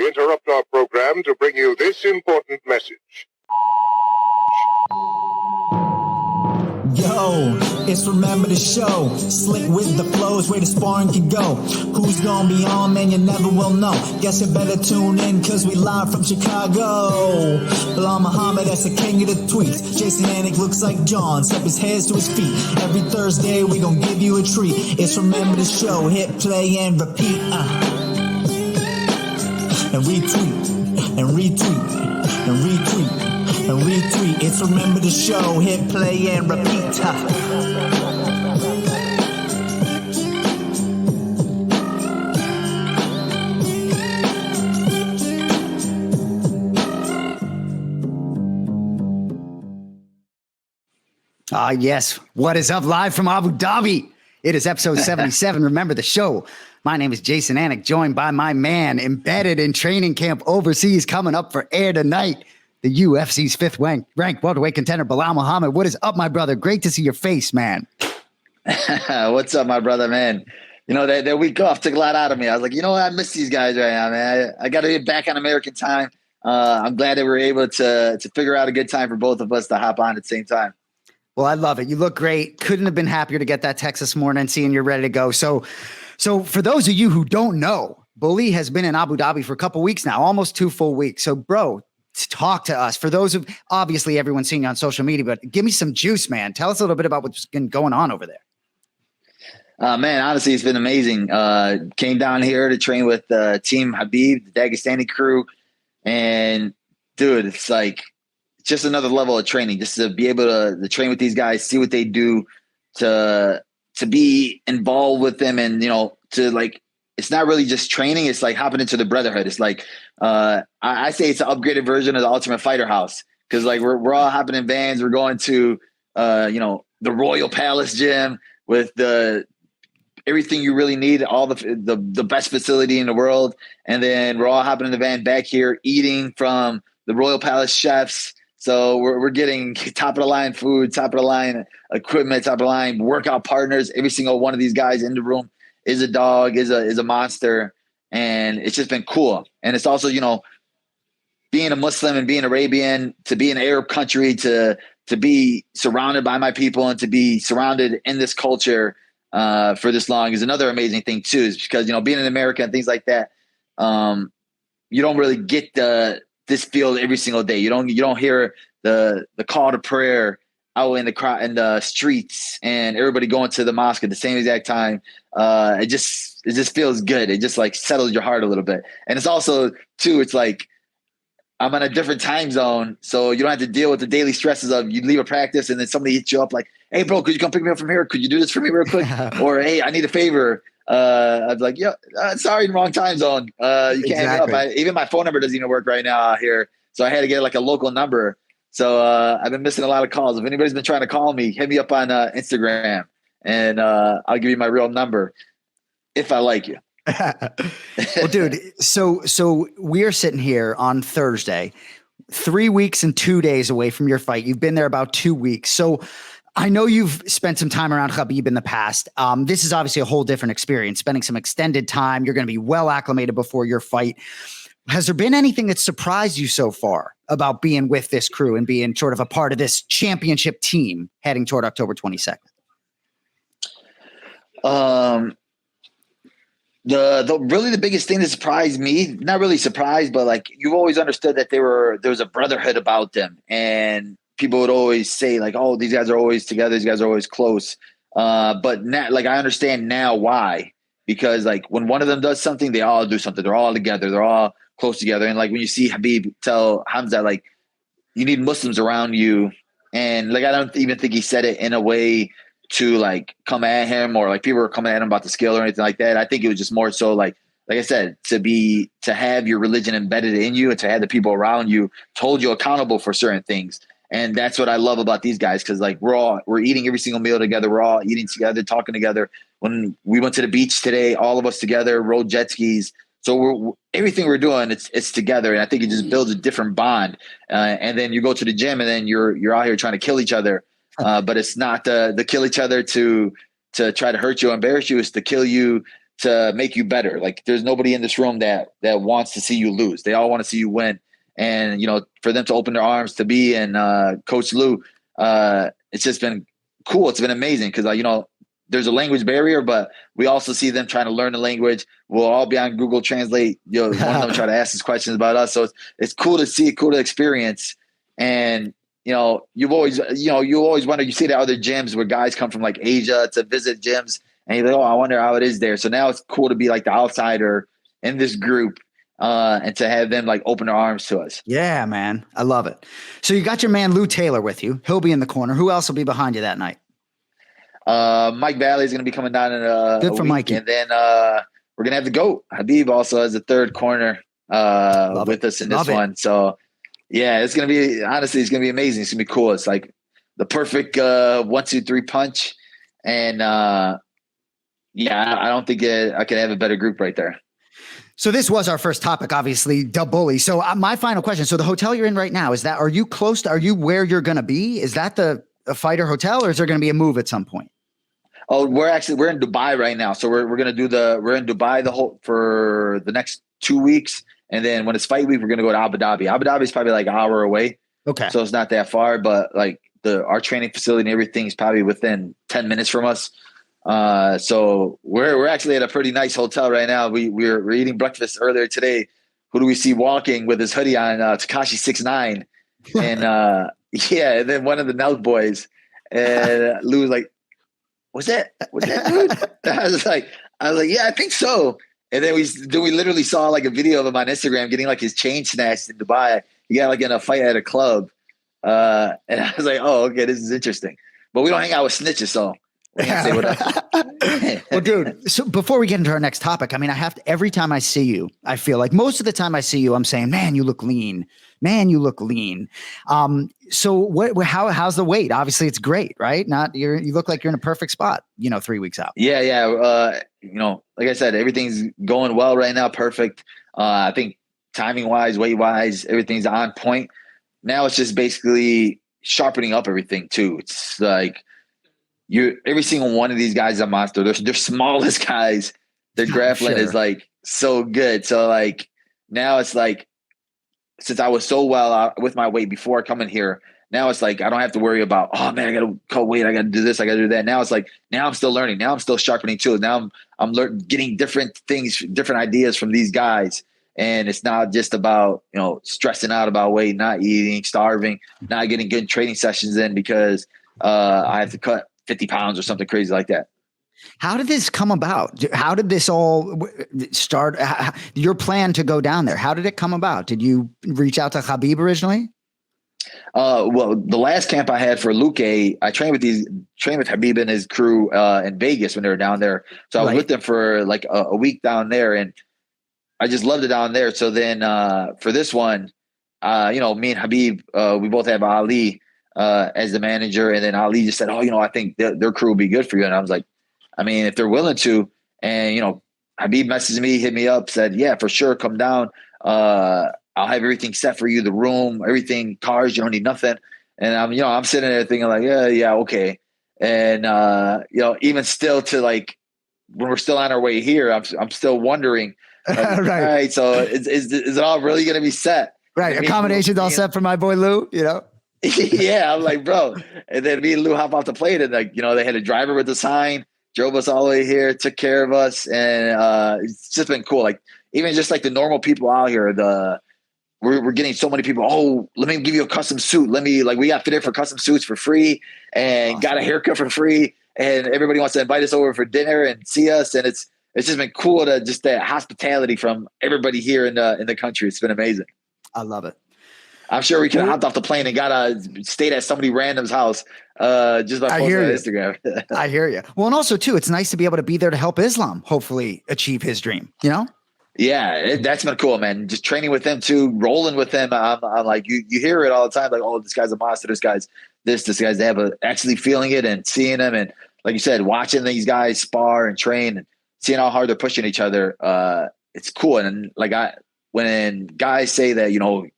interrupt our program to bring you this important message. Yo, it's Remember the Show. Slick with the flows, where the sparring can go. Who's gonna be on, man, you never will know. Guess you better tune in, cause we live from Chicago. Belal Muhammad, that's the king of the tweets. Jason Anik looks like John, step his hands to his feet. Every Thursday, we gon' give you a treat. It's Remember the Show, hit play and repeat. And retweet, and retweet, and retweet. And retweet, it's Remember the Show, hit play and repeat. Yes. What is up, live from Abu Dhabi? It is episode 77. Remember the Show. My name is Jason Anik, joined by my man, embedded in training camp overseas, coming up for air tonight. The UFC's fifth ranked welterweight contender, Belal Muhammad. What is up, my brother? Great to see your face, man. What's up, my brother, man? You know, that week off took a lot out of me. I was like, you know what? I miss these guys right now, man. I got to get back on American time. I'm glad that we're able to figure out a good time for both of us to hop on at the same time. Well, I love it. You look great. Couldn't have been happier to get that text this morning, seeing you're ready to go. So for those of you who don't know, Bully has been in Abu Dhabi for a couple weeks now, almost 2 full weeks. So, bro, talk to us. For those of, obviously everyone's seeing you on social media, but give me some juice, man. Tell us a little bit about what's been going on over there. Man, honestly, it's been amazing. Came down here to train with Team Khabib, the Dagestani crew. And dude, it's like just another level of training, just to be able to train with these guys, see what they do, to be involved with them. And, you know, to like, it's not really just training. It's like hopping into the brotherhood. It's like, I say it's an upgraded version of the Ultimate Fighter house. Cause like we're all hopping in vans. We're going to, you know, the Royal Palace gym with everything you really need, all the best facility in the world. And then we're all hopping in the van back here, eating from the Royal Palace chefs. So we're getting top of the line food, top of the line equipment, top of the line workout partners. Every single one of these guys in the room is a dog, is a monster. And it's just been cool. And it's also, you know, being a Muslim and being Arabian, to be in an Arab country, to be surrounded by my people and to be surrounded in this culture for this long is another amazing thing too, is because, you know, being in America and things like that, you don't really get this feel every single day. You don't hear the call to prayer out in the crowd, in the streets, and everybody going to the mosque at the same exact time. It just feels good. It just like settles your heart a little bit. And it's also too, it's like I'm on a different time zone, so you don't have to deal with the daily stresses of you leave a practice and then somebody hits you up like, hey bro, could you come pick me up from here? Could you do this for me real quick? Or, hey, I need a favor. I was like, yeah, sorry, wrong time zone. You can't hit me up. Even my phone number doesn't even work right now out here. So I had to get like a local number. So I've been missing a lot of calls. If anybody's been trying to call me, hit me up on Instagram, and I'll give you my real number if I like you. Well, dude, so we're sitting here on Thursday, 3 weeks and 2 days away from your fight. You've been there about 2 weeks. So I know you've spent some time around Khabib in the past. This is obviously a whole different experience, spending some extended time. You're going to be well acclimated before your fight. Has there been anything that surprised you so far about being with this crew and being sort of a part of this championship team heading toward October 22nd? The biggest thing that surprised me, not really surprised, but like you've always understood that there was a brotherhood about them, and people would always say like, oh, these guys are always together, these guys are always close. But now, like, I understand now why, because like when one of them does something, they all do something. They're all together. They're all close together. And like when you see Khabib tell Hamza, like, you need Muslims around you. And like, I don't even think he said it in a way to like come at him, or like people were coming at him about the skill or anything like that. I think it was just more so like I said, to have your religion embedded in you and to have the people around you hold you accountable for certain things. And that's what I love about these guys, because like we're eating every single meal together. We're all eating together, talking together. When we went to the beach today, all of us together, rode jet skis. So everything we're doing, it's together. And I think it just builds a different bond. And then you go to the gym and then you're out here trying to kill each other. But it's not the kill each other to try to hurt you or embarrass you. It's to kill you to make you better. Like there's nobody in this room that wants to see you lose. They all want to see you win. And, for them to open their arms to me and Coach Lou, it's just been cool. It's been amazing because, there's a language barrier, but we also see them trying to learn the language. We'll all be on Google Translate. One of them try to ask us questions about us. So it's cool to see, cool to experience. And, you always wonder, you see the other gyms where guys come from like Asia to visit gyms and you're like, oh, I wonder how it is there. So now it's cool to be like the outsider in this group and to have them like open their arms to us. Yeah, man. I love it. So you got your man, Lou Taylor, with you. He'll be in the corner. Who else will be behind you that night? Mike Valley is going to be coming down in a Good for week. Mikey. And then we're going to have the GOAT. Habib also has a third corner with us in this one. So, yeah, it's going to be – honestly, it's going to be amazing. It's going to be cool. It's like the perfect 1, 2, 3 punch. And, I don't think I could have a better group right there. So this was our first topic, obviously, Dub Bully. So my final question. So the hotel you're in right now, are you close to – are you where you're going to be? Is that a fighter hotel or is there going to be a move at some point? Oh, we're in Dubai right now. So we're going to we're in Dubai for the next 2 weeks. And then when it's fight week, we're going to go to Abu Dhabi. Abu Dhabi is probably like an hour away. Okay. So it's not that far, but like our training facility and everything is probably within 10 minutes from us. So we're actually at a pretty nice hotel right now. We're eating breakfast earlier today. Who do we see walking with his hoodie on? Tekashi 6ix9ine. And and then one of the Nelk boys. And Lou was like, was that dude? I was like, yeah, I think so. And then we literally saw like a video of him on Instagram getting like his chain snatched in Dubai. He got like in a fight at a club. And I was like, oh, okay, this is interesting. But we don't hang out with snitches, so we can't say what else. Well, dude, so before we get into our next topic, I mean, every time I see you, I feel like most of the time I see you, I'm saying, man, you look lean. Man, you look lean. So how's the weight? Obviously it's great, right? You look like you're in a perfect spot, 3 weeks out. Yeah. Like I said, everything's going well right now. Perfect. I think timing wise, weight wise, everything's on point. Now it's just basically sharpening up everything too. It's like every single one of these guys is a monster. They're smallest guys. Their grappling is like so good. So like now it's like, since I was so well with my weight before coming here, now it's like I don't have to worry about, oh man, I got to cut weight, I got to do this, I got to do that. Now it's like I'm still learning. Now I'm still sharpening too. Now I'm getting different things, different ideas from these guys, and it's not just about stressing out about weight, not eating, starving, not getting good training sessions in because I have to cut 50 pounds or something crazy like that. How did this come about? How did this all start? Your plan to go down there, how did it come about? Did you reach out to Khabib originally? Well, the last camp I had for Luke, I trained with Khabib and his crew in Vegas when they were down there. So I was with them for like a week down there, and I just loved it down there. So then for this one, me and Khabib, we both have Ali as the manager, and then Ali just said, "Oh, I think their crew would be good for you." And I was like, I mean, if they're willing to, and Khabib messaged me, hit me up, said, "Yeah, for sure, come down. I'll have everything set for you, the room, everything, cars. You don't need nothing." And I'm sitting there thinking like, yeah, okay. And even still to like when we're still on our way here, I'm still wondering, like, right. All right, so is it all really going to be set? Right, accommodations all set for my boy Lou. Yeah, I'm like, bro. And then me and Lou hop off the plane, and like they had a driver with the sign. Drove us all the way here, took care of us, and it's just been cool. Like even just like the normal people out here, we're getting so many people. Oh, let me give you a custom suit. We got fitted for custom suits for free, and got a haircut for free, and everybody wants to invite us over for dinner and see us, and it's just been cool to just that hospitality from everybody here in the country. It's been amazing. I love it. I'm sure we could have hopped off the plane and stayed at somebody random's house just by posting on Instagram. I hear you. Well, and also too, it's nice to be able to be there to help Islam hopefully achieve his dream. Yeah, that's been cool, man. Just training with them too, rolling with them. I'm like, you hear it all the time, like, oh, this guy's a monster. This guy's this guy's actually feeling it and seeing them, and like you said, watching these guys spar and train and seeing how hard they're pushing each other. It's cool, and like when guys say that,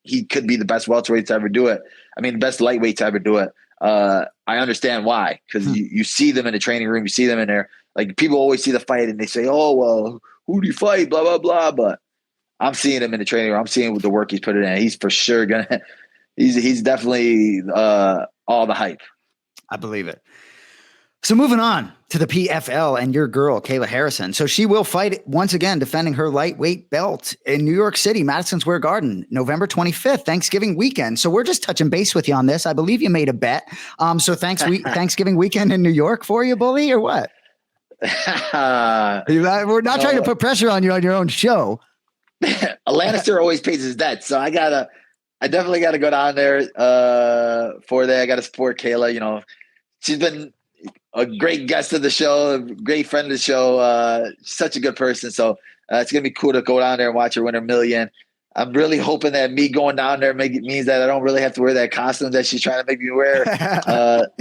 he could be the best welterweight to ever do it. I mean, the best lightweight to ever do it. I understand why, because you see them in the training room, you see them in there, like people always see the fight and they say, oh, well, who do you fight? Blah, blah, blah. But I'm seeing him in the training room. I'm seeing the work he's put in. He's for sure he's definitely all the hype. I believe it. So moving on to the PFL and your girl, Kayla Harrison. So she will fight once again, defending her lightweight belt in New York City, Madison Square Garden, November 25th, Thanksgiving weekend. So we're just touching base with you on this. I believe you made a bet. So Thanksgiving weekend in New York for you, bully, or what? We're not trying to put pressure on you on your own show. A Lannister always pays his debt. So I definitely got to go down there for that. I got to support Kayla. She's been a great guest of the show, a great friend of the show, such a good person. So it's going to be cool to go down there and watch her win her million. I'm really hoping that me going down there means that I don't really have to wear that costume that she's trying to make me wear.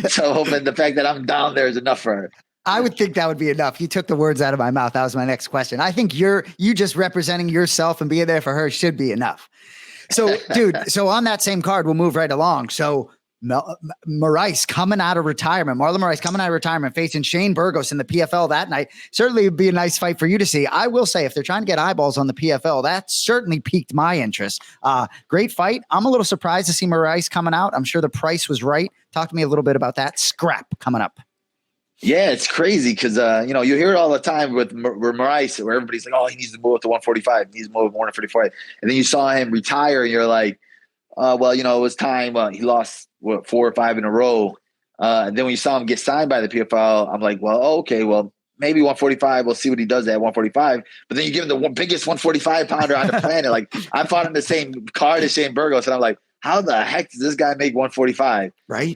So I'm hoping the fact that I'm down there is enough for her. I would think that would be enough. You took the words out of my mouth. That was my next question. I think you just representing yourself and being there for her should be enough. So, dude, on that same card, we'll move right along. So Moraes coming out of retirement, Marlon Moraes coming out of retirement, facing Shane Burgos in the PFL that night. Certainly would be a nice fight for you to see. I will say, if they're trying to get eyeballs on the PFL, that certainly piqued my interest. Great fight. I'm a little surprised to see Moraes coming out. I'm sure the price was right. Talk to me a little bit about that scrap coming up. Yeah, it's crazy because, you hear it all the time with Moraes, where everybody's like, oh, he needs to move up to 145. He needs to move up to 145. And then you saw him retire and you're like, it was time. He lost 4 or 5 in a row. And then when you saw him get signed by the PFL, I'm like, well, okay, well, maybe 145. We'll see what he does at 145. But then you give him the biggest 145 pounder on the planet. Like, I fought in the same card as Shane Burgos, and I'm like, how the heck does this guy make 145? Right.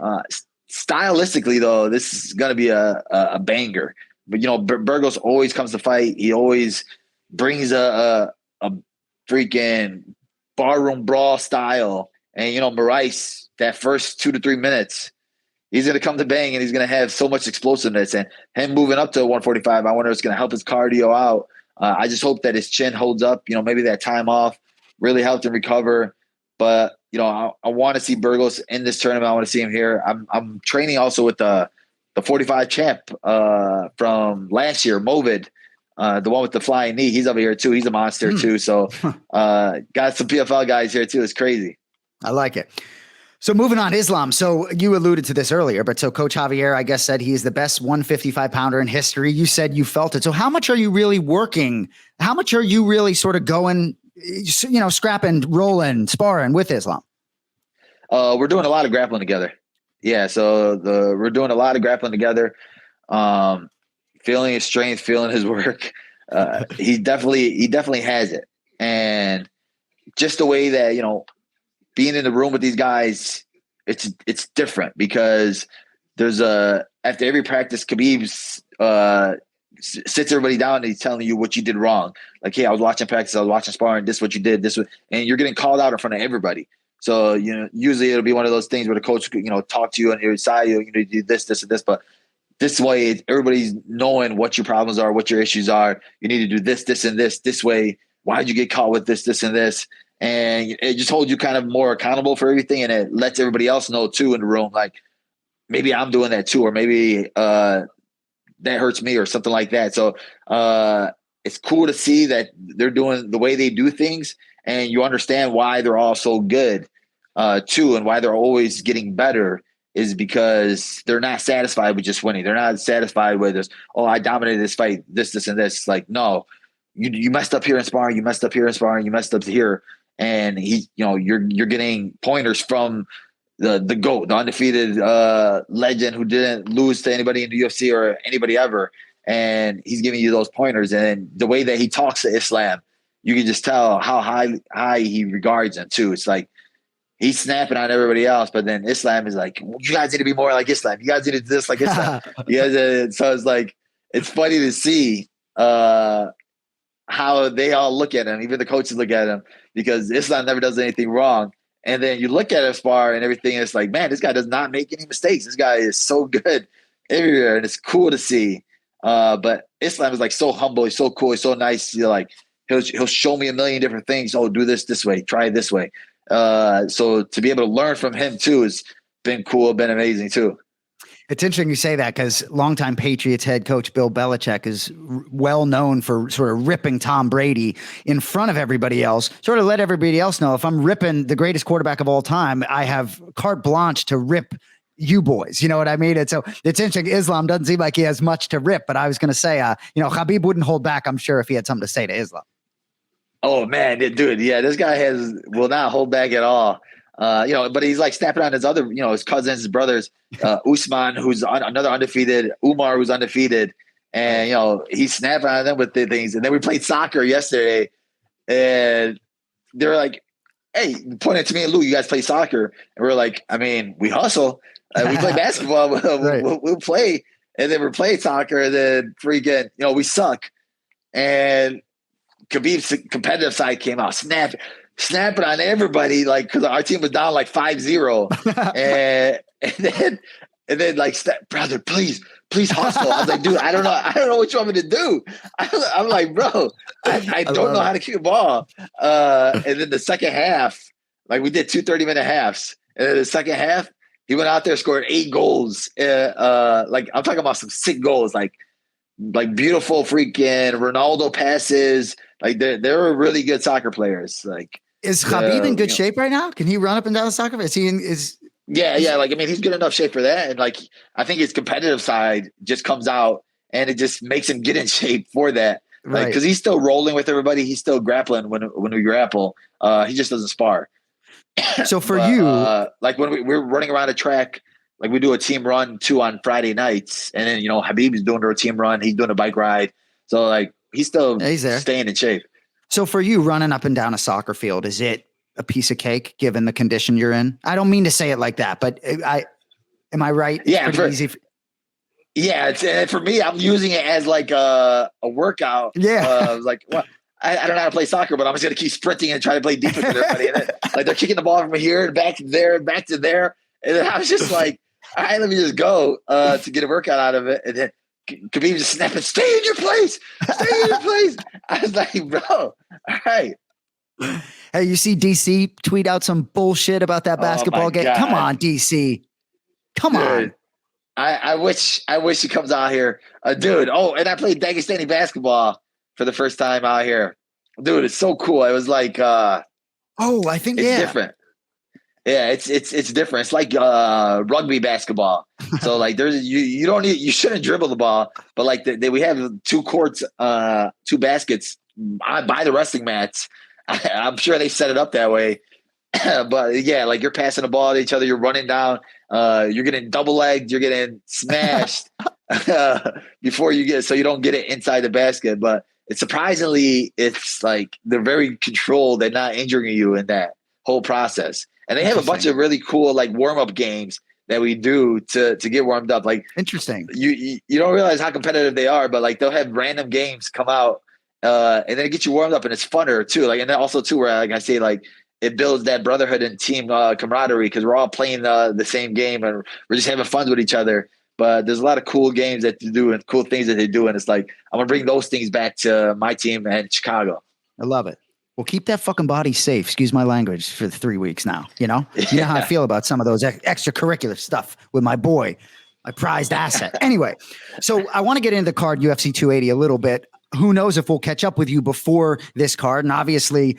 Stylistically, though, this is going to be a banger. But, Burgos always comes to fight. He always brings a freaking barroom brawl style. And, Moraes, that first 2 to 3 minutes, he's going to come to bang and he's going to have so much explosiveness. And him moving up to 145, I wonder if it's going to help his cardio out. I just hope that his chin holds up. Maybe that time off really helped him recover. But, I want to see Burgos in this tournament. I want to see him here. I'm training also with the 45 champ from last year, Movid, the one with the flying knee. He's over here too. He's a monster too. So got some PFL guys here too. It's crazy. I like it. So moving on, Islam. So you alluded to this earlier, but so Coach Javier, I guess, said he's the best 155 pounder in history. You said you felt it. So how much are you really working? How much are you really sort of going, scrapping, rolling, sparring with Islam? We're doing a lot of grappling together. Yeah. So we're doing a lot of grappling together. Feeling his strength, feeling his work. He definitely has it. And just the way that, being in the room with these guys, it's different because there's after every practice, Khabib sits everybody down and he's telling you what you did wrong. Like, hey, I was watching practice, I was watching sparring, this is what you did, and you're getting called out in front of everybody. So, usually it'll be one of those things where the coach, talk to you on your side, you need to do this, this, and this, but this way, everybody's knowing what your problems are, what your issues are. You need to do this, this, and this way. Why'd you get caught with this, this, and this? And it just holds you kind of more accountable for everything. And it lets everybody else know too in the room, like, maybe I'm doing that too, or maybe that hurts me or something like that. So it's cool to see that they're doing the way they do things and you understand why they're all so good too. And why they're always getting better is because they're not satisfied with just winning. They're not satisfied with this, oh, I dominated this fight, this, and this. Like, no, you messed up here in sparring, you messed up here in sparring, you messed up here. And you're getting pointers from the GOAT, the undefeated legend who didn't lose to anybody in the UFC or anybody ever. And he's giving you those pointers. And the way that he talks to Islam, you can just tell how high he regards him too. It's like he's snapping on everybody else, but then Islam is like, you guys need to be more like Islam. You guys need to do this like Islam. So it's like, it's funny to see how they all look at him, even the coaches look at him, because Islam never does anything wrong. And then you look at him spar and everything, and it's like, man, this guy does not make any mistakes. This guy is so good everywhere, and it's cool to see. But Islam is like so humble. He's so cool. He's so nice. You're like, he'll show me a million different things. Oh, do this way. Try it this way. So to be able to learn from him too has been cool, been amazing too. It's interesting you say that because longtime Patriots head coach Bill Belichick is well known for sort of ripping Tom Brady in front of everybody else, sort of let everybody else know if I'm ripping the greatest quarterback of all time, I have carte blanche to rip you boys. You know what I mean? And so it's interesting. Islam doesn't seem like he has much to rip, but I was going to say, Khabib wouldn't hold back, I'm sure, if he had something to say to Islam. Oh, man, dude. Yeah, this guy will not hold back at all. But he's like snapping on his other, his cousins, his brothers, Usman, who's another undefeated, Umar, who's undefeated. And, he's snapping on them with the things. And then we played soccer yesterday and they're like, hey, pointing to me and Lou, you guys play soccer. And we're like, I mean, we hustle. We play basketball. We'll play. And then we're playing soccer. And then freaking, we suck. And Khabib's competitive side came out, snapping on everybody, like, because our team was down like 5-0. and then like, brother, please hustle. I was like, dude, I don't know what you want me to do. I'm like, bro, I don't know how to kick a ball. And then the second half, like we did 2 30-minute halves. And then the second half, he went out there, scored 8 goals. Like I'm talking about some sick goals, like beautiful freaking Ronaldo passes. Like they're really good soccer players. Like, is Khabib in good shape right now? Can he run up and down the soccer field? Yeah. Like, I mean, he's good enough shape for that. And like, I think his competitive side just comes out and it just makes him get in shape for that. Like, because he's still rolling with everybody. He's still grappling when we grapple. He just doesn't spar. So for you, like when we're running around a track, like we do a team run 2 on Friday nights. And then, Khabib is doing a team run. He's doing a bike ride. So like, he's still staying in shape. So for you, running up and down a soccer field, is it a piece of cake given the condition you're in? I don't mean to say it like that, but am I right? Yeah, and for me, I'm using it as like a workout. Yeah, like, well, I don't know how to play soccer, but I'm just gonna keep sprinting and try to play defense with everybody. And then, like they're kicking the ball from here and back to there and back to there, and then I was just like, all right, let me just go to get a workout out of it, and then Khabib just snapping, stay in your place. I was like, bro, all right. Hey, you see DC tweet out some bullshit about that basketball game? God. Come on, DC. Come on. I wish he comes out here. Dude, and I played Dagestani basketball for the first time out here. Dude, it's so cool. It was like I think it's different. Yeah, it's different. It's like rugby basketball. So like you shouldn't dribble the ball, but like we have 2 courts, 2 baskets by the wrestling mats. I'm sure they set it up that way. But yeah, like you're passing the ball to each other, you're running down, you're getting double legged, you're getting smashed before you get, so you don't get it inside the basket. But it's like they're very controlled. They're not injuring you in that whole process. And they have a bunch of really cool like warm up games that we do to get warmed up. Like interesting. You don't realize how competitive they are, but like they'll have random games come out and then it gets you warmed up and it's funner too. Like, and then also too, where like I say, like it builds that brotherhood and team camaraderie because we're all playing the same game and we're just having fun with each other. But there's a lot of cool games that you do and cool things that they do. And it's like, I'm going to bring those things back to my team in Chicago. I love it. Well, keep that fucking body safe. Excuse my language for 3 weeks now. You know how I feel about some of those extracurricular stuff with my boy, my prized asset. Anyway, so I want to get into the card UFC 280 a little bit. Who knows if we'll catch up with you before this card. And obviously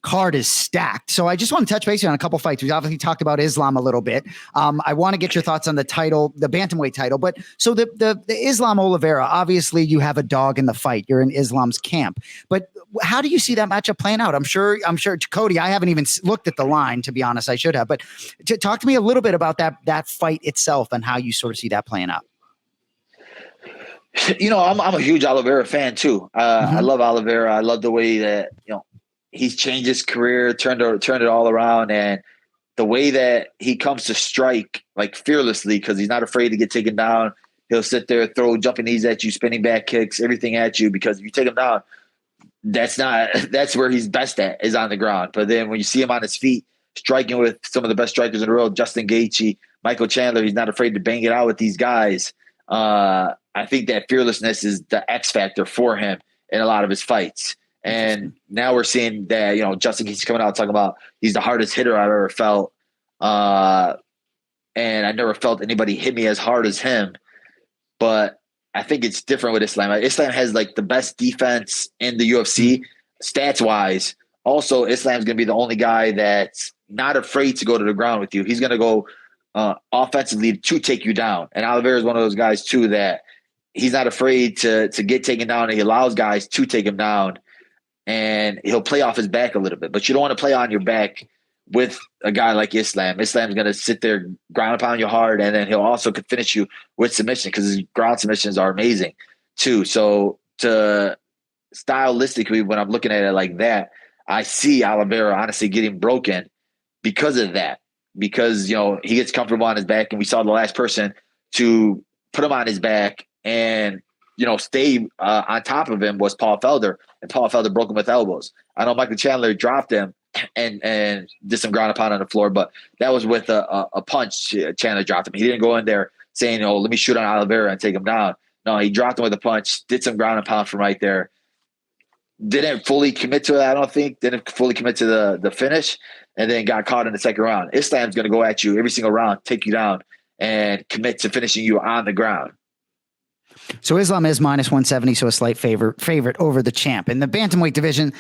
card is stacked. So I just want to touch base on a couple fights. We obviously talked about Islam a little bit. I want to get your thoughts on the title, the Bantamweight title. But so the Islam Oliveira, obviously you have a dog in the fight. You're in Islam's camp. But how do you see that matchup playing out? I'm sure, Cody, I haven't even looked at the line, to be honest. I should have. But talk to me a little bit about that fight itself and how you sort of see that playing out. I'm a huge Oliveira fan too. I love Oliveira. I love the way that, he's changed his career, turned it all around. And the way that he comes to strike like fearlessly, because he's not afraid to get taken down. He'll sit there, throw jumping knees at you, spinning back kicks, everything at you, because if you take him down, that's where he's best at, is on the ground. But then when you see him on his feet, striking with some of the best strikers in the world, Justin Gaethje, Michael Chandler, he's not afraid to bang it out with these guys. I think that fearlessness is the X factor for him in a lot of his fights. And now we're seeing that, Justin Gaethje coming out talking about he's the hardest hitter I've ever felt. and I never felt anybody hit me as hard as him. But I think it's different with Islam. Islam has like the best defense in the UFC stats wise. Also, Islam's going to be the only guy that's not afraid to go to the ground with you. He's going to go offensively to take you down. And Oliveira is one of those guys too that he's not afraid to get taken down, and he allows guys to take him down, and he'll play off his back a little bit. But you don't want to play on your back with a guy like Islam. Islam's going to sit there, ground and pound you hard, and then he'll also could finish you with submission because his ground submissions are amazing too. So stylistically, when I'm looking at it like that, I see Oliveira honestly getting broken because of that. Because, he gets comfortable on his back, and we saw the last person to put him on his back and, stay on top of him was Paul Felder, and Paul Felder broke him with elbows. I know Michael Chandler dropped him and did some ground and pound on the floor, but that was with a punch. Chandler dropped him. He didn't go in there saying, let me shoot on Oliveira and take him down. No, he dropped him with a punch, did some ground and pound from right there. Didn't fully commit to it, I don't think. Didn't fully commit to the finish, and then got caught in the second round. Islam's going to go at you every single round, take you down, and commit to finishing you on the ground. So Islam is -170, so a slight favorite over the champ. In the bantamweight division,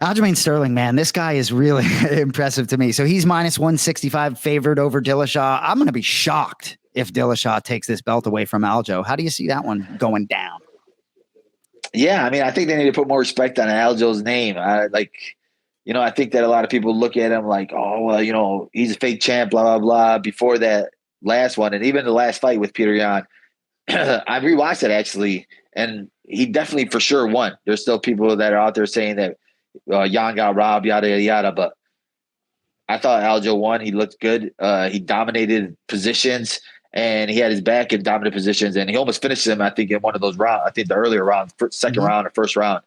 Aljamain Sterling, man, this guy is really impressive to me. So he's -165 favored over Dillashaw. I'm going to be shocked if Dillashaw takes this belt away from Aljo. How do you see that one going down? Yeah, I mean, I think they need to put more respect on Aljo's name. I think that a lot of people look at him like, oh, well, he's a fake champ, blah, blah, blah, before that last one. And even the last fight with Peter Yan, I rewatched it actually, and he definitely for sure won. There's still people that are out there saying that Yan got robbed, yada, yada, yada. But I thought Aljo won. He looked good. He dominated positions, and he had his back in dominant positions, and he almost finished him, I think, in one of those rounds. I think the earlier round, second round or first round.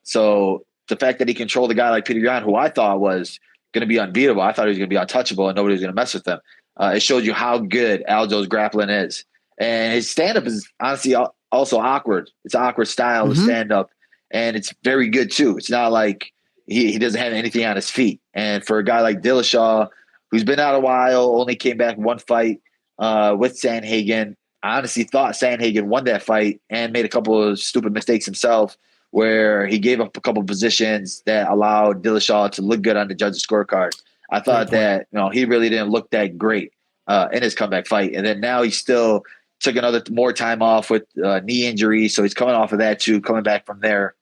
So the fact that he controlled a guy like Peter Yan, who I thought was going to be unbeatable, I thought he was going to be untouchable and nobody was going to mess with him. It showed you how good Aljo's grappling is. And his stand-up is honestly also awkward. It's an awkward style of stand-up, and it's very good too. It's not like he doesn't have anything on his feet. And for a guy like Dillashaw, who's been out a while, only came back one fight with Sandhagen, I honestly thought Sandhagen won that fight and made a couple of stupid mistakes himself, where he gave up a couple of positions that allowed Dillashaw to look good on the judges' scorecard. I thought that he really didn't look that great in his comeback fight, and then now he still took more time off with knee injury, so he's coming off of that too, coming back from there.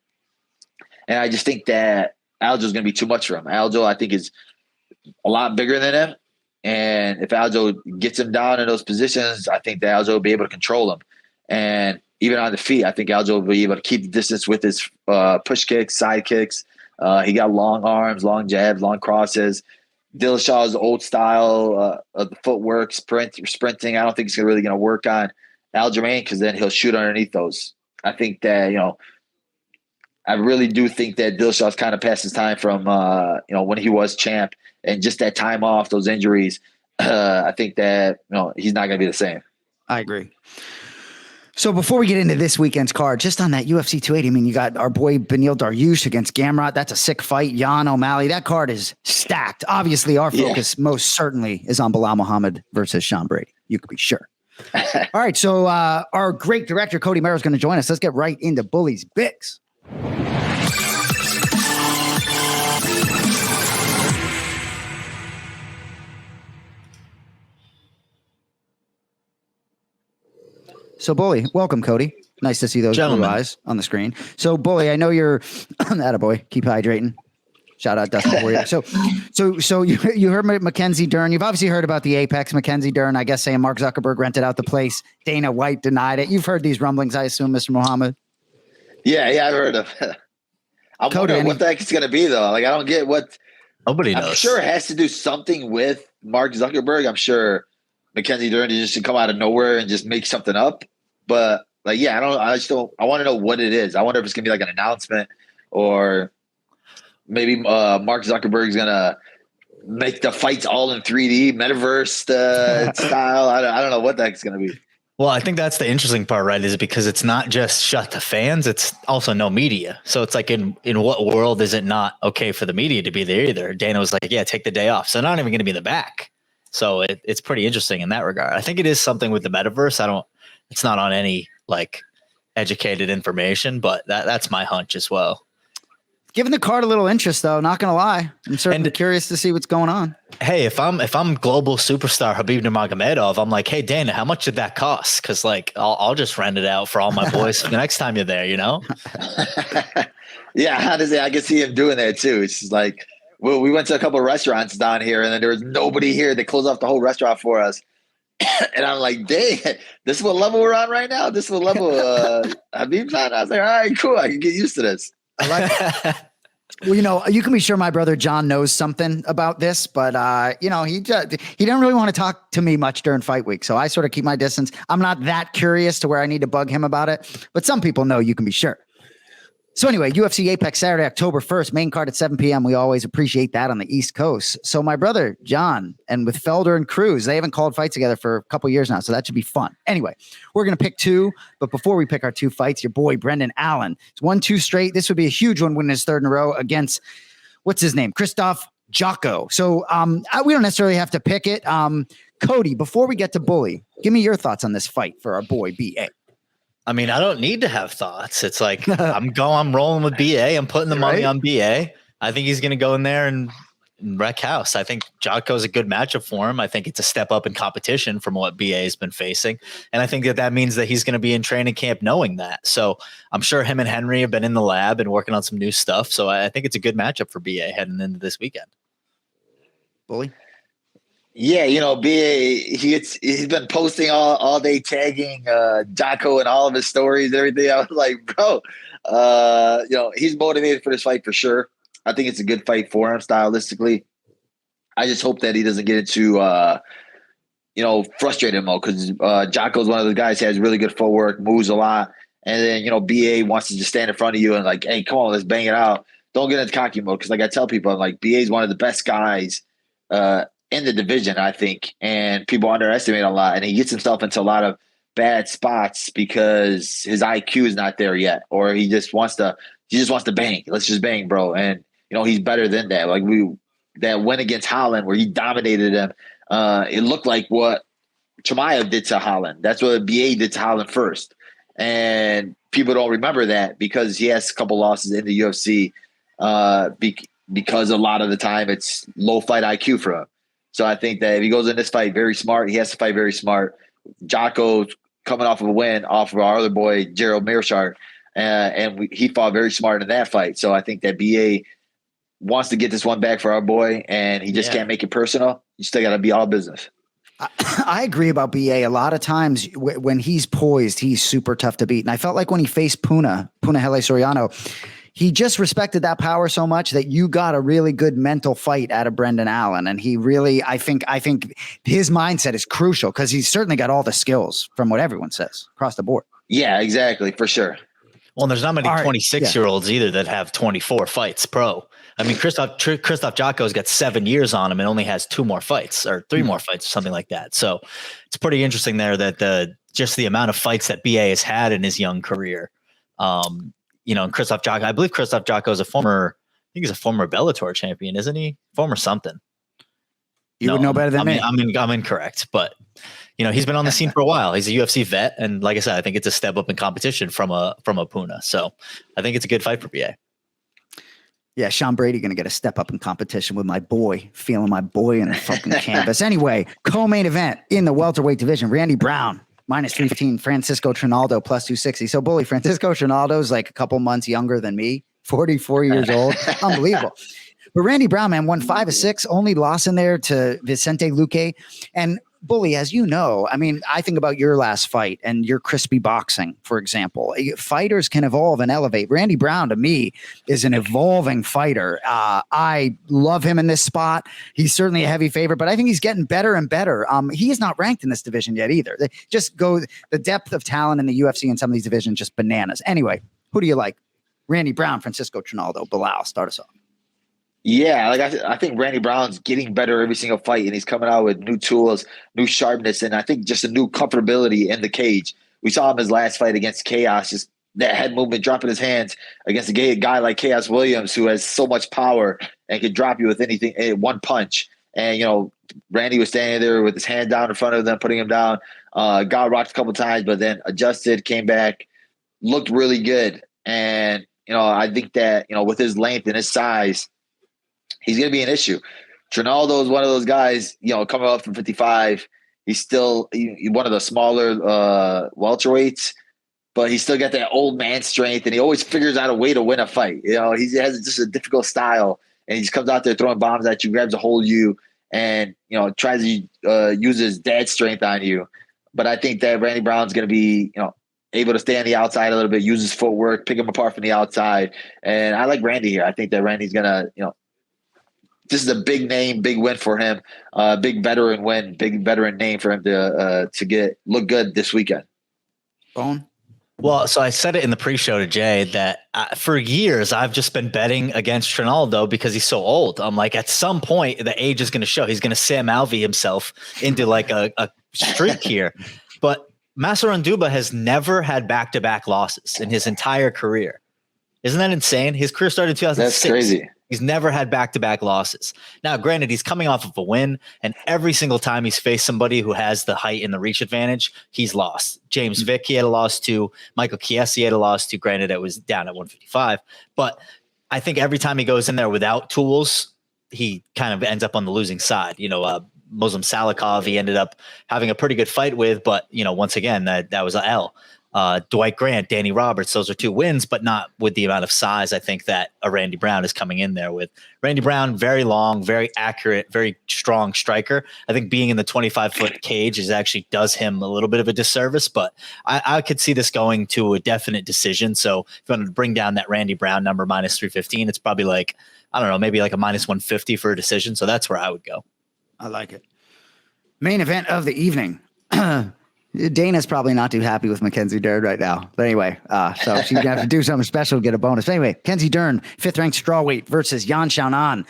And I just think that Aljo's going to be too much for him. Aljo, I think, is a lot bigger than him, and if Aljo gets him down in those positions, I think that Aljo will be able to control him. And even on the feet, I think Aljo will be able to keep the distance with his push kicks, side kicks. He got long arms, long jabs, long crosses. Dillashaw's old style of the footwork, sprinting, I don't think it's really going to work on Aljamain, because then he'll shoot underneath those. I think that, I really do think that Dillashaw's kind of past his time from, when he was champ, and just that time off, those injuries. I think that, he's not going to be the same. I agree. So before we get into this weekend's card, just on that UFC 280, I mean, you got our boy Beneil Dariush against Gamrot. That's a sick fight. Yan O'Malley. That card is stacked. Obviously, our focus most certainly is on Belal Muhammad versus Sean Brady. You could be sure. All right, so our great director, Cody Merrow, is going to join us. Let's get right into Bully's Picks. So, Bully, welcome, Cody. Nice to see those blue eyes on the screen. So, Bully, I know you're attaboy. Keep hydrating. Shout out Dustin for you. So you heard Mackenzie Dern. You've obviously heard about the Apex. Mackenzie Dern, I guess, saying Mark Zuckerberg rented out the place. Dana White denied it. You've heard these rumblings, I assume, Mr. Muhammad. Yeah, I've heard of it. I'm wondering what the heck it's going to be, though. Like, I don't get what. Nobody knows. I'm sure it has to do something with Mark Zuckerberg. I'm sure Mackenzie Dern just come out of nowhere and just make something up. But I want to know what it is. I wonder if it's gonna be like an announcement, or maybe Mark Zuckerberg's gonna make the fights all in 3D metaverse style. I don't know what the heck it's gonna be. Well, I think that's the interesting part, right? Is because it's not just shut to fans; it's also no media. So it's like, in what world is it not okay for the media to be there either? Dana was like, "Yeah, take the day off." So not even going to be in the back. So it's pretty interesting in that regard. I think it is something with the metaverse. It's not on any like educated information, but that's my hunch as well. Giving the card a little interest, though. Not gonna lie, I'm certainly curious to see what's going on. Hey, if I'm global superstar Khabib Nurmagomedov, I'm like, hey Dana, how much did that cost? Because like I'll just rent it out for all my boys for the next time you're there. You know? Yeah, honestly, I can see him doing that too. It's just like we went to a couple of restaurants down here, and then there was nobody here. They closed off the whole restaurant for us, and I'm like, dang, this is what level we're on right now. This is what level Khabib's on. I was like, all right, cool. I can get used to this. I like Well, you can be sure my brother John knows something about this, but he didn't really want to talk to me much during fight week, so I sort of keep my distance. I'm not that curious to where I need to bug him about it, but some people know, you can be sure. So anyway, UFC Apex Saturday, October 1st, main card at 7 p.m. We always appreciate that on the East Coast. So my brother John and with Felder and Cruz, they haven't called fights together for a couple years now, so that should be fun. Anyway, we're going to pick two, but before we pick our two fights, your boy Brendan Allen. It's 1-2 straight. This would be a huge one, winning his third in a row against, what's his name? Christoph Jocko. So we don't necessarily have to pick it. Cody, before we get to Bully, give me your thoughts on this fight for our boy BA. I mean, I don't need to have thoughts. It's like I'm rolling with BA. I'm putting the money on BA. I think he's going to go in there and wreck house. I think Jocko is a good matchup for him. I think it's a step up in competition from what BA has been facing. And I think that means that he's going to be in training camp knowing that. So I'm sure him and Henry have been in the lab and working on some new stuff. So I think it's a good matchup for BA heading into this weekend. Bully? Yeah, BA, he's been posting all day, tagging Jocko and all of his stories and everything. I was like, bro, he's motivated for this fight for sure. I think it's a good fight for him stylistically. I just hope that he doesn't get into, frustrated mode, because Jocko's one of the guys who has really good footwork, moves a lot. And then, BA wants to just stand in front of you and like, hey, come on, let's bang it out. Don't get into cocky mode, because like I tell people, I'm like, BA is one of the best guys in the division, I think, and people underestimate a lot, and he gets himself into a lot of bad spots because his IQ is not there yet, or he just wants to bang. Let's just bang, bro. And he's better than that. Like that win against Holland where he dominated him. It looked like what Chimaev did to Holland. That's what BA did to Holland first, and people don't remember that because he has a couple losses in the UFC because a lot of the time it's low fight IQ for him. So I think that if he goes in this fight very smart, he has to fight very smart. Jocko coming off of a win off of our other boy, Gerald Mearshart, and he fought very smart in that fight. So I think that BA wants to get this one back for our boy, and he just can't make it personal. You still got to be all business. I agree about BA. A lot of times when he's poised, he's super tough to beat. And I felt like when he faced Punahele Soriano, he just respected that power so much that you got a really good mental fight out of Brendan Allen. And he really, I think his mindset is crucial because he's certainly got all the skills from what everyone says across the board. Yeah, exactly. For sure. Well, there's not many 26-year-olds either that have 24 fights pro. I mean, Christoph Jocko's got 7 years on him and only has 2 more fights or 3 more fights or something like that. So it's pretty interesting there that just the amount of fights that BA has had in his young career. And Christoph Jocko, I believe Christoph Jocko is a former Bellator champion, isn't he? Former something. You would know better than me. I'm incorrect, but he's been on the scene for a while. He's a UFC vet, and like I said, I think it's a step up in competition from a Puna. So I think it's a good fight for BA. Yeah, Sean Brady going to get a step up in competition with my boy, feeling my boy in the fucking canvas. Anyway, co-main event in the welterweight division, Randy Brown, -315, Francisco Trinaldo, +260. So, Bully, Francisco Trinaldo is like a couple months younger than me, 44 years old. Unbelievable. But Randy Brown, man, won 5 of 6, only loss in there to Vicente Luque. And Bully, as you know, I mean, I think about your last fight and your crispy boxing, for example. Fighters can evolve and elevate. Randy Brown, to me, is an evolving fighter. I love him in this spot. He's certainly a heavy favorite, but I think he's getting better and better. He is not ranked in this division yet either. The depth of talent in the UFC in some of these divisions, just bananas. Anyway, who do you like? Randy Brown, Francisco Trinaldo, Belal, start us off. Yeah, I think Randy Brown's getting better every single fight, and he's coming out with new tools, new sharpness, and I think just a new comfortability in the cage. We saw him his last fight against Chaos, just that head movement, dropping his hands against a guy like Chaos Williams, who has so much power and can drop you with anything, one punch. And, Randy was standing there with his hand down in front of them, putting him down. Got rocked a couple times, but then adjusted, came back, looked really good. And, I think that, with his length and his size, he's going to be an issue. Trinaldo is one of those guys, coming up from 55. He's still one of the smaller welterweights, but he's still got that old man strength, and he always figures out a way to win a fight. He has just a difficult style, and he just comes out there throwing bombs at you, grabs a hold of you, and tries to use his dad strength on you. But I think that Randy Brown's going to be able to stay on the outside a little bit, use his footwork, pick him apart from the outside. And I like Randy here. I think that Randy's going to this is a big name, big win for him, big veteran win, big veteran name for him to look good this weekend. Bone. Well, so I said it in the pre-show to Jay that for years I've just been betting against Trinaldo because he's so old. I'm like, at some point the age is going to show. He's going to Sam Alvey himself into like a streak here. But Massaranduba has never had back-to-back losses in his entire career. Isn't that insane? His career started in 2006. That's crazy. He's never had back-to-back losses. Now, granted, he's coming off of a win, and every single time he's faced somebody who has the height and the reach advantage, he's lost. James Vick, he had a loss to. Michael Chiesi had a loss to. Granted, it was down at 155. But I think every time he goes in there without tools, he kind of ends up on the losing side. Muslim Salikov, he ended up having a pretty good fight with, but, once again, that was a L. Dwight Grant, Danny Roberts, those are 2 wins, but not with the amount of size I think that a Randy Brown is coming in there with. Randy Brown, very long, very accurate, very strong striker. I think being in the 25-foot cage actually does him a little bit of a disservice, but I could see this going to a definite decision. So if you wanted to bring down that Randy Brown number -315, it's probably like, I don't know, maybe like a -150 for a decision. So that's where I would go. I like it. Main event of the evening. Dana's probably not too happy with Mackenzie Dern right now. But anyway, so she's going to have to do something special to get a bonus. But anyway, Mackenzie Dern, 5th-ranked strawweight versus Yan Xiaonan.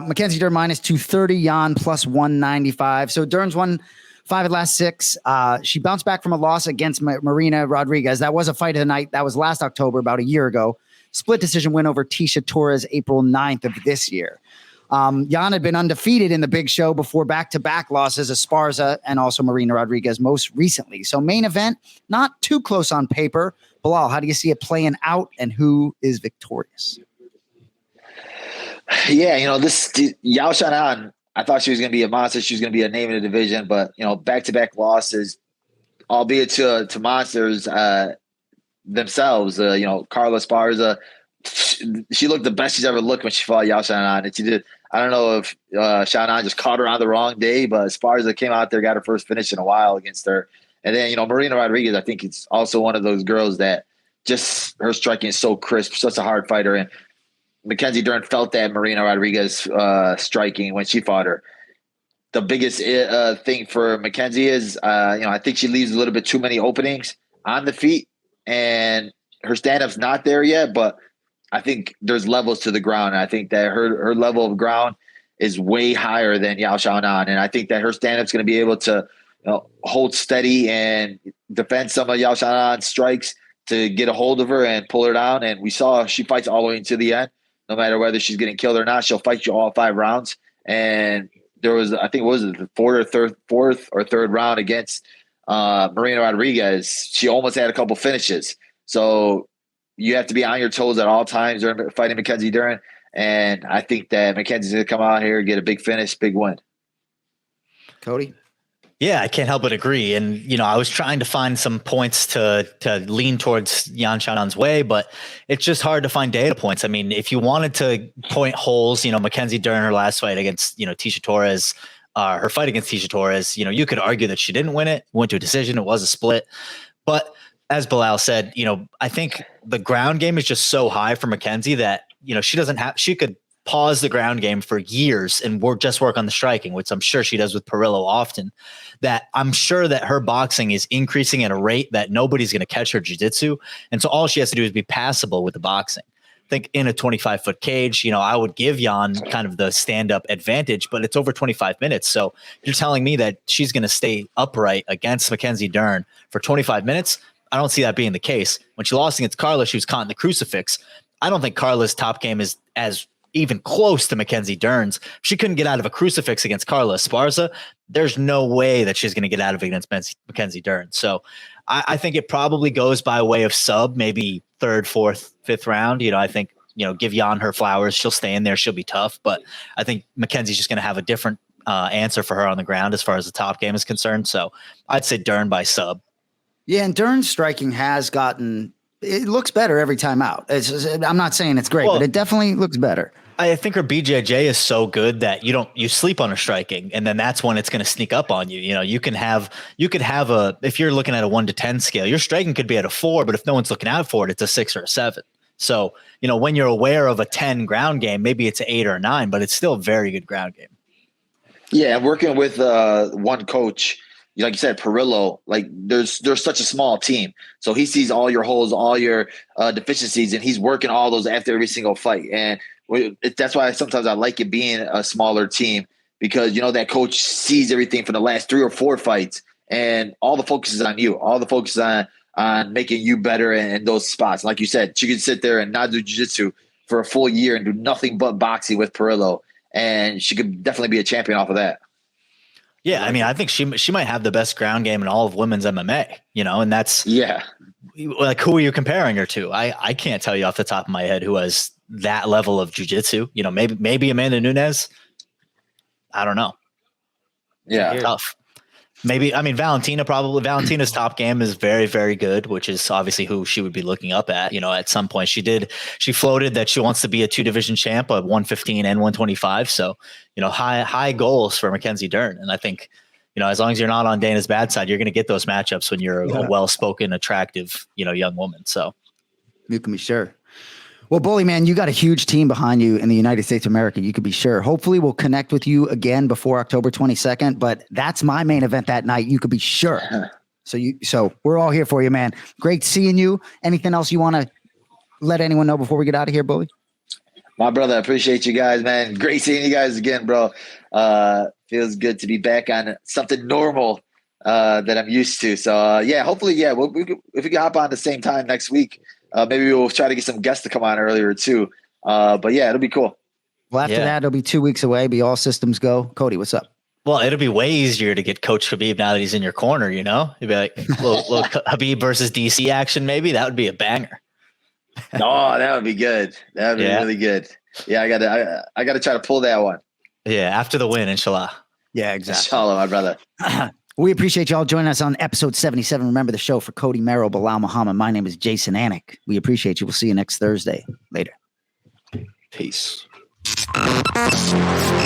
Mackenzie Dern -230, Yan +195. So Dern's won 5 of the last 6. She bounced back from a loss against Marina Rodriguez. That was a fight of the night. That was last October, about a year ago. Split decision win over Tisha Torres April 9th of this year. Yan had been undefeated in the big show before back-to-back losses, Esparza and also Marina Rodriguez most recently. So main event, not too close on paper. Belal, how do you see it playing out, and who is victorious? Yeah, this Yao Xiaonan, I thought she was going to be a monster. She was going to be a name in the division, but, back-to-back losses, albeit to monsters themselves. Carla Esparza, she looked the best she's ever looked when she fought Yao Xiaonan. And she did. I don't know if Xiaonan just caught her on the wrong day, but Esparza came out there, got her first finish in a while against her. And then, Marina Rodriguez, I think it's also one of those girls that just her striking is so crisp, such a hard fighter. And Mackenzie Dern felt that Marina Rodriguez striking when she fought her. The biggest thing for Mackenzie is, I think she leaves a little bit too many openings on the feet, and her stand-up's not there yet, but I think there's levels to the ground. And I think that her level of ground is way higher than Yao Xiaonan. And I think that her stand-up's going to be able to hold steady and defend some of Yao Xiaonan's strikes to get a hold of her and pull her down. And we saw she fights all the way into the end. No matter whether she's getting killed or not, she'll fight you all 5 rounds. And there was, I think, the fourth or third round against Marina Rodriguez. She almost had a couple finishes. So you have to be on your toes at all times during fighting Mackenzie Dern. And I think that Mackenzie's going to come out here and get a big finish, big win. Cody? Yeah, I can't help but agree. And, I was trying to find some points to lean towards Yan Xiaonan's way, but it's just hard to find data points. I mean, if you wanted to point holes, Mackenzie Dern, her last fight against, Tisha Torres, her fight against Tisha Torres, you could argue that she didn't win it, went to a decision. It was a split. But as Belal said, I think the ground game is just so high for Mackenzie that, she could pause the ground game for years and work on the striking, which I'm sure she does with Perillo often, that I'm sure that her boxing is increasing at a rate that nobody's going to catch her jiu-jitsu. And so all she has to do is be passable with the boxing. I think in a 25-foot cage, I would give Yan kind of the stand-up advantage, but it's over 25 minutes. So you're telling me that she's going to stay upright against Mackenzie Dern for 25 minutes? I don't see that being the case. When she lost against Carla, she was caught in the crucifix. I don't think Carla's top game is as even close to Mackenzie Dern's. She couldn't get out of a crucifix against Carla Esparza. There's no way that she's going to get out of it against Mackenzie Dern. So I think it probably goes by way of sub, maybe third, fourth, fifth round. I think, give Yan her flowers. She'll stay in there. She'll be tough. But I think Mackenzie's just going to have a different answer for her on the ground as far as the top game is concerned. So I'd say Dern by sub. Yeah, and Dern's striking has gotten – it looks better every time out. I'm not saying it's great, but it definitely looks better. I think her BJJ is so good that you sleep on her striking, and then that's when it's going to sneak up on you. You could have if you're looking at a 1 to 10 scale, your striking could be at a 4, but if no one's looking out for it, it's a 6 or a 7. So, when you're aware of a 10 ground game, maybe it's an 8 or a 9, but it's still a very good ground game. Yeah, working with one coach, like you said, Perillo, like there's such a small team. So he sees all your holes, all your deficiencies, and he's working all those after every single fight. And that's why sometimes I like it being a smaller team, because, that coach sees everything from the last 3 or 4 fights, and all the focus is on you. All the focus is on making you better in those spots. Like you said, she could sit there and not do jiu-jitsu for a full year and do nothing but boxing with Perillo, and she could definitely be a champion off of that. Yeah, I mean, I think she might have the best ground game in all of women's MMA, and that's like, who are you comparing her to? I can't tell you off the top of my head who has that level of jiu-jitsu. Maybe Amanda Nunes. I don't know. Yeah, tough. Maybe, I mean, Valentina's top game is very, very good, which is obviously who she would be looking up at. At some point she floated that she wants to be a 2-division champ of 115 and 125. So, high goals for Mackenzie Dern. And I think, as long as you're not on Dana's bad side, you're going to get those matchups when you're a well-spoken, attractive, young woman. So you can be sure. Well, Bully, man, you got a huge team behind you in the United States of America. You could be sure. Hopefully we'll connect with you again before October 22nd, but that's my main event that night. You could be sure. So we're all here for you, man. Great seeing you. Anything else you want to let anyone know before we get out of here, Bully? My brother, I appreciate you guys, man. Great seeing you guys again, bro. Feels good to be back on something normal that I'm used to. So, hopefully, if we can hop on at the same time next week, maybe we'll try to get some guests to come on earlier too. But yeah, it'll be cool. Well, after that, it'll be 2 weeks away. Be all systems go. Cody, what's up? Well, it'll be way easier to get Coach Khabib now that he's in your corner. You'd be like little Khabib versus DC action. Maybe that would be a banger. Oh, that would be good. That would be really good. Yeah, I gotta try to pull that one. Yeah, after the win, inshallah. Yeah, exactly. Inshallah, my brother. We appreciate y'all joining us on episode 77. Remember the show for Cody Merrow, Belal Muhammad. My name is Jason Anik. We appreciate you. We'll see you next Thursday. Later. Peace.